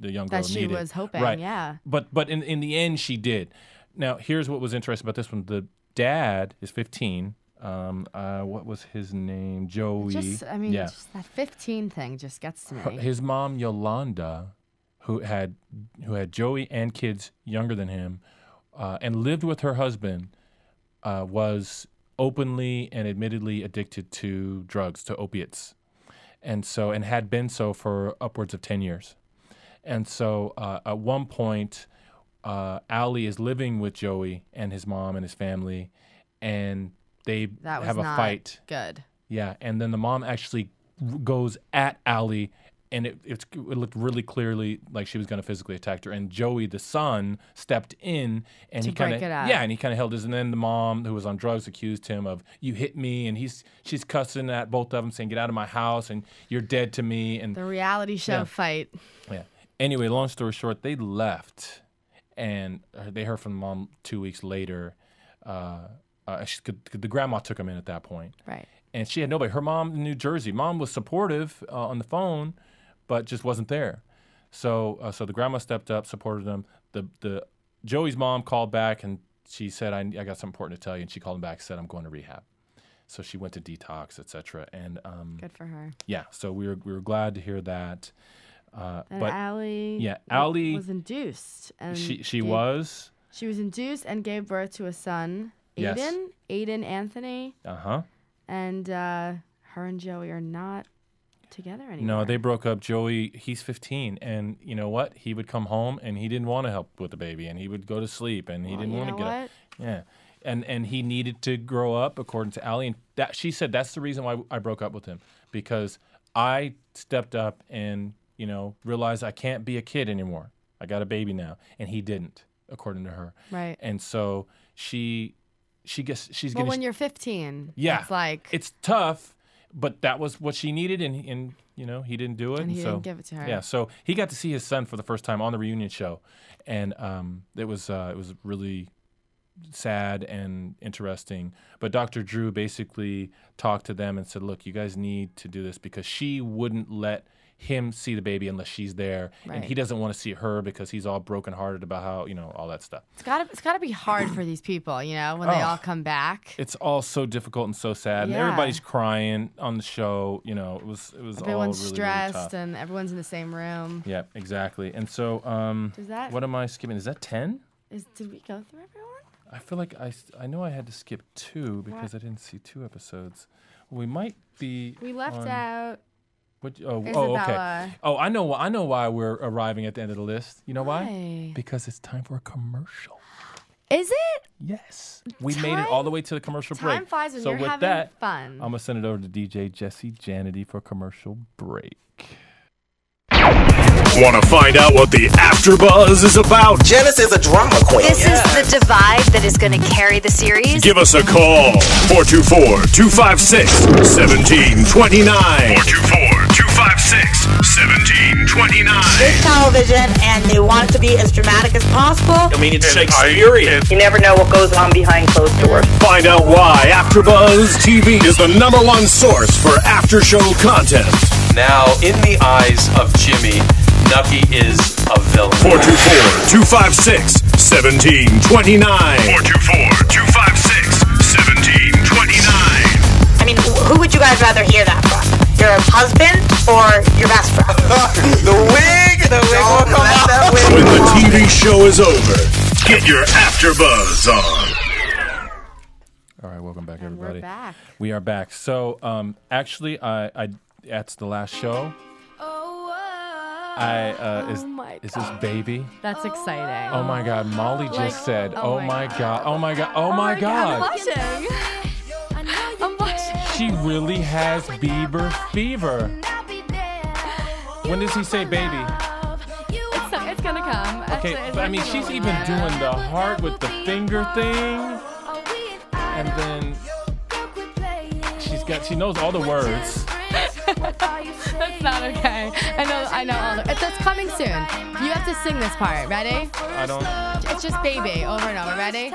young girl that she needed. was hoping, right. Yeah. But in the end, she did. Now, here's what was interesting about this one. The dad is 15. What was his name? Joey. Just that 15 thing just gets to me. His mom, Yolanda, who had Joey and kids younger than him, and lived with her husband, was openly and admittedly addicted to drugs, to opiates, and had been so for upwards of 10 years. And so at one point, Allie is living with Joey and his mom and his family, and they have a fight. Good. Yeah, and then the mom actually goes at Allie, and it looked really clearly like she was going to physically attack her. And Joey, the son, stepped in and he kind of held his. And then the mom, who was on drugs, accused him of "you hit me," and she's cussing at both of them, saying "get out of my house" and "you're dead to me." And the reality show fight. Yeah. Anyway, long story short, they left, and they heard from the mom 2 weeks later. The grandma took him in at that point. Right. And she had nobody. Her mom in New Jersey. Mom was supportive on the phone, but just wasn't there. So the grandma stepped up, supported them. The Joey's mom called back and she said, I got something important to tell you. And she called him back and said, I'm going to rehab. So she went to detox, etc. And good for her. Yeah. So we were glad to hear that. But Allie, Allie was induced, and she was induced and gave birth to a son, Aiden Anthony. And her and Joey are not together anymore. No, they broke up. Joey, he's 15, and you know what? He would come home and he didn't want to help with the baby, and he would go to sleep, and he didn't want to get up. Yeah. And he needed to grow up, according to Allie. And that she said that's the reason why I broke up with him, because I stepped up and realized I can't be a kid anymore. I got a baby now, and he didn't, according to her. Right. And so she's when you're 15, yeah, it's like it's tough. but that was what she needed, and you know, he didn't do it. And he so, didn't give it to her. Yeah, so he got to see his son for the first time on the reunion show, and it was really sad and interesting. But Dr. Drew basically talked to them and said, look, you guys need to do this because she wouldn't let him see the baby unless she's there, and he doesn't want to see her because he's all brokenhearted about how, you know, all that stuff. It's gotta be hard for these people, you know, when they all come back. It's all so difficult and so sad, and everybody's crying on the show. You know, it was everyone's all really, stressed, really tough. and everyone's in the same room. Yeah, exactly. And so, what am I skipping? Is that 10? Did we go through everyone? I feel like I know I had to skip 2 because I didn't see 2 episodes. We might be. We left out. What, Isabella. Okay. Oh, I know why we're arriving at the end of the list. You know why? Because it's time for a commercial. Is it? Yes. We made it all the way to the commercial break. Time flies when so you're with having that, fun. I'm going to send it over to DJ Jesse Janity for a commercial break. Want to find out what the AfterBuzz is about? Janice is a drama queen. This is the divide that is going to carry the series. Give us a call. 424-256-1729. 424-256-1729. It's television, and they want it to be as dramatic as possible. I mean, it's Shakespearean. You never know what goes on behind closed doors. Find out why AfterBuzz TV is the #1 source for after-show content. Now, in the eyes of Jimmy, Nucky is a villain. 424-256-1729. 424-256-1729. I mean, who would you guys rather hear that from? Your husband or your best friend? The wig will come out. When the TV show is over, get your AfterBuzz on. All right, welcome back, everybody. We're back. We are back. So, actually, that's the last show. Is this baby? That's exciting. Oh my God, Molly just said, oh my God, oh my God, oh my I'm God. blushing. I'm blushing. She really has Bieber fever. When does he say baby? It's gonna come. Okay, Actually, but I mean, she's even doing the heart with the finger thing. And then she knows all the words. That's not okay. I know all the. That's coming soon. You have to sing this part. Ready? I don't. It's just baby over and over. Ready?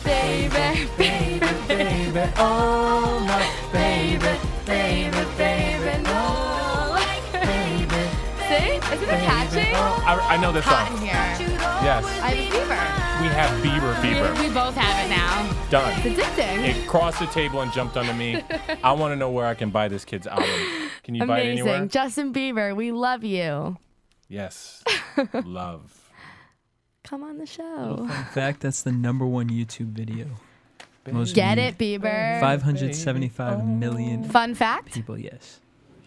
Baby, baby, baby, oh my baby, baby, baby, no. Baby. See? Isn't it catchy? I know this Hot song. in here. Yes. I have fever. We have Bieber fever. We both have it now. Done. It's addicting. It crossed the table and jumped onto me. I want to know where I can buy this kid's album. Can you buy it anywhere? Amazing. Justin Bieber, we love you. Yes. Love. Come on the show. In fact, that's the #1 YouTube video. Most Get viewed. it, Bieber. 575 million Fun fact? people, yes.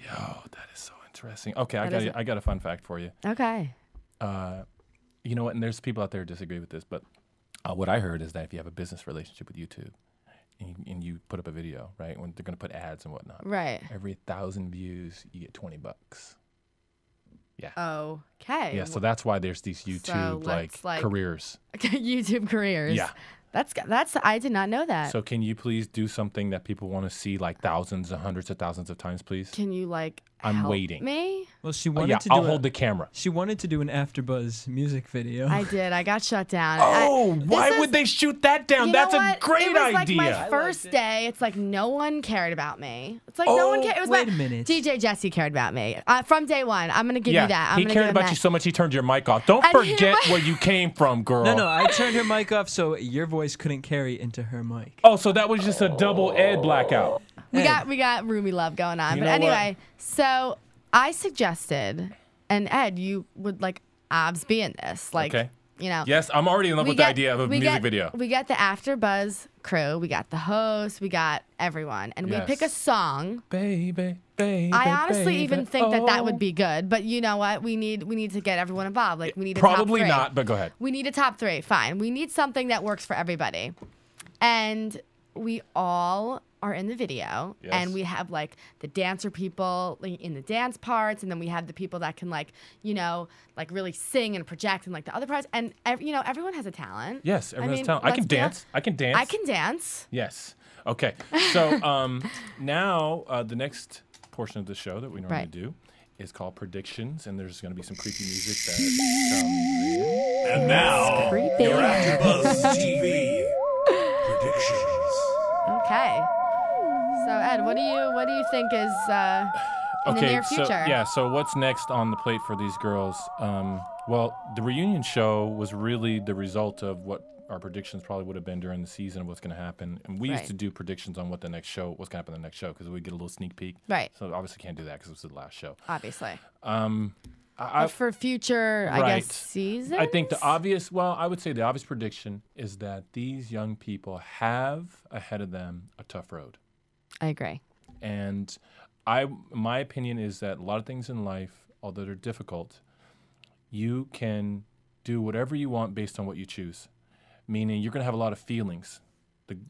Yo, that is so interesting. Okay, That I got a fun fact for you. Okay. You know what? And there's people out there who disagree with this, but what I heard is that if you have a business relationship with YouTube and you put up a video, right, when they're going to put ads and whatnot, Right. every 1,000 views, you get $20. Yeah. Okay. Yeah, so that's why there's these YouTube let's, like- careers. YouTube careers. Yeah. That's I did not know that. So can you please do something that people want to see like thousands and hundreds of thousands of times, please? Can you I'm help waiting. me? Well, she wanted to do I'll hold the camera. She wanted to do an AfterBuzz music video. I did. I got shut down. Why would they shoot that down? You That's know a what? great It was idea. like my first day. It's like no one cared about me. It's like no one cared. It was wait a minute. DJ Jesse cared about me from day one. I'm gonna give you that. He cared about you so much he turned your mic off. Don't forget where you came from, girl. No, I turned her mic off so your voice couldn't carry into her mic. Oh, so that was just a double Ed blackout. We got roomy love going on. You But know anyway, so I suggested, and Ed, you would like abs be in this, like Okay. you know. Yes, I'm already in love with the idea of a music video. We got the AfterBuzz crew. We got the host. We got everyone, and we pick a song. Baby, baby. I honestly baby, even think that would be good, but you know what? We need to get everyone involved. Like we need a Probably top 3. not, but go ahead. We need a top 3. Fine. We need something that works for everybody, and we all are in the video, Yes. and we have like the dancer people in the dance parts, and then we have the people that can like really sing and project and like the other parts, and everyone has a talent. Yes, everyone has talent. I can dance. I can dance. I can dance. Yes. Okay. So now the next portion of the show that we normally do is called predictions, and there's going to be some creepy music that comes in. And now, your AfterBuzz TV predictions. Okay. So Ed, what do you think is in the near future? So what's next on the plate for these girls? Well, the reunion show was really the result of what our predictions probably would have been during the season of what's going to happen. And we used to do predictions on what's going to happen in the next show because we get a little sneak peek. Right. So obviously can't do that because it was the last show. Obviously. But for future, I guess, seasons? I think I would say the obvious prediction is that these young people have ahead of them a tough road. I agree. And my opinion is that a lot of things in life, although they're difficult, you can do whatever you want based on what you choose. Meaning you're going to have a lot of feelings.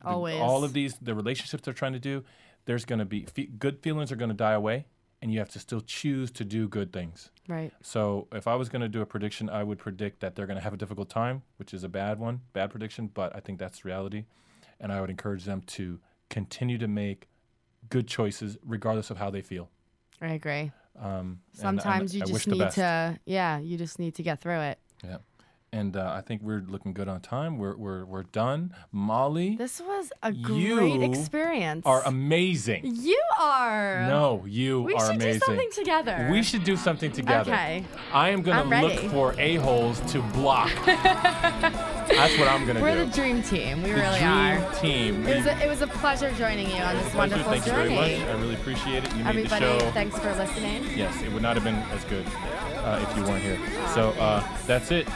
Always. All of the relationships they're trying to do, there's going to be good feelings are going to die away, and you have to still choose to do good things. Right. So if I was going to do a prediction, I would predict that they're going to have a difficult time, which is a bad prediction, but I think that's reality. And I would encourage them to continue to make good choices regardless of how they feel. I agree. and Sometimes you just need to, you just need to get through it. Yeah. And I think we're looking good on time. We're done. Molly, this was a great experience. Are amazing. You are. No, you we are amazing. We should do something together. We should do something together. Okay. I am going to look for a-holes to block. That's what I'm going to do. We're the dream team. We really are. Dream team. It was a pleasure joining you on this wonderful Thank journey. you very much. I really appreciate it. You made Everybody, the show. Thanks for listening. Yes, it would not have been as good if you weren't here. So that's it.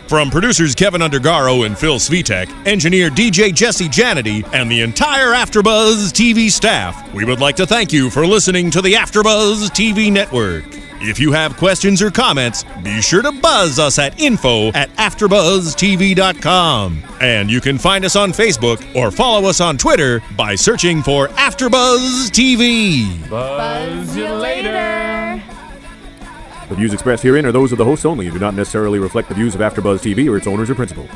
From producers Kevin Undergaro and Phil Svitek, engineer DJ Jesse Janity, and the entire AfterBuzz TV staff, we would like to thank you for listening to the AfterBuzz TV network. If you have questions or comments, be sure to buzz us at info@AfterBuzzTV.com. And you can find us on Facebook or follow us on Twitter by searching for AfterBuzz TV. Buzz you later. The views expressed herein are those of the hosts only and do not necessarily reflect the views of AfterBuzz TV or its owners or principals.